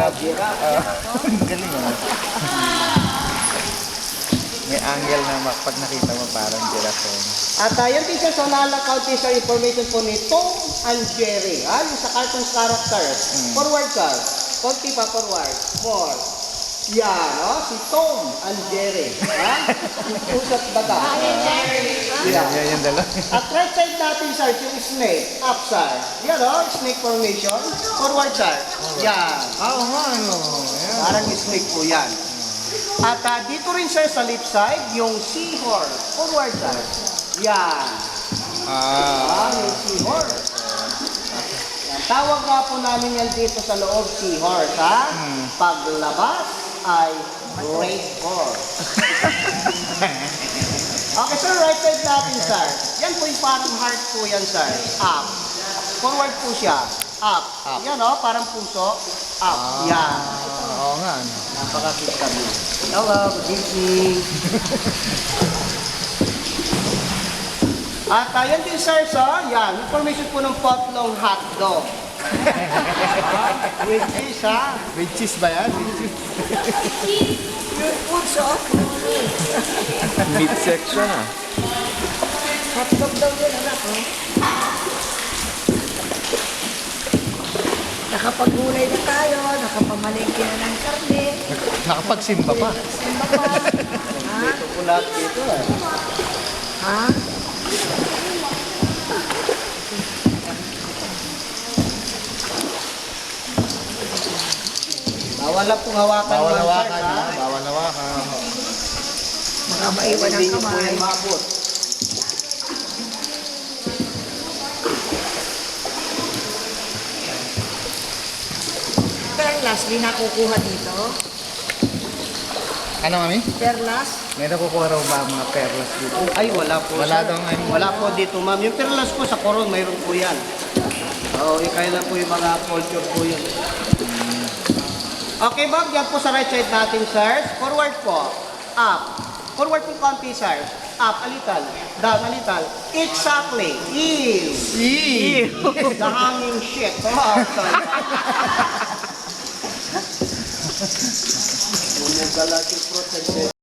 Galing ah. May angle na pag nakita mo parang giraffe. At yan teacher, so nalakaw teacher information po ni Tom and Jerry. Yung sa cartoon characters. Forward ka. Konti pa forward. More. Yan, si Tom and Jerry. Usat baga. Yan yung dalawa. At right side natin, sir, yung snake. Up, sir. Yan, snake formation. Forward, sir. Yan. Oo nga, ano. Parang snake po yan. At dito rin, sir, sa left side, yung seahorse. Forward, sir. Yan. Yung seahorse. Yan. Tawag nga po namin yan dito sa loob, seahorse, ha? Paglabas ay great horse. Okay, sir, right side natin, sir. Yan po yung parang heart po yan, sir. Up. Forward po siya. Up. Yan, parang puso. Up. Yan. Oo nga, ano. Napaka-cute kami. Hello, good evening. At yan din, sir, yan. Information po ng potlong hotdog. With cheese, ha? With cheese ba yan? With cheese. Yung food, sir. Meat section ah. Hotdog daw yun, anak, Nakapagulay na tayo, nakapamalengke na ng karne. Nakapagsimba pa. Simba pa. Dito po lahat dito, Ha? Bawal lang pong hawakan. Bawal man, hawakan, sir, ha? ha? Bawal hawakan. Baka maiwan ang Hindi niyo po kamay. yan maabot. Perlas, di nakukuha dito. Ano, mami? Perlas. May nakukuha raw ba ang mga perlas dito? Ay, wala po. Wala sir. daw nga yun. Wala po dito, ma'am. Yung perlas po sa koron, mayroon po yan. Oo, kailan po yung mga culture po yun. Okay, ma'am. Yan po sa right side natin, sir. Forward po. Up. Forward po konti, sir. Up a little. Down a little. Exactly. Ew. Ew. The hanging shit. Oh, sorry. Bumugala yung protect.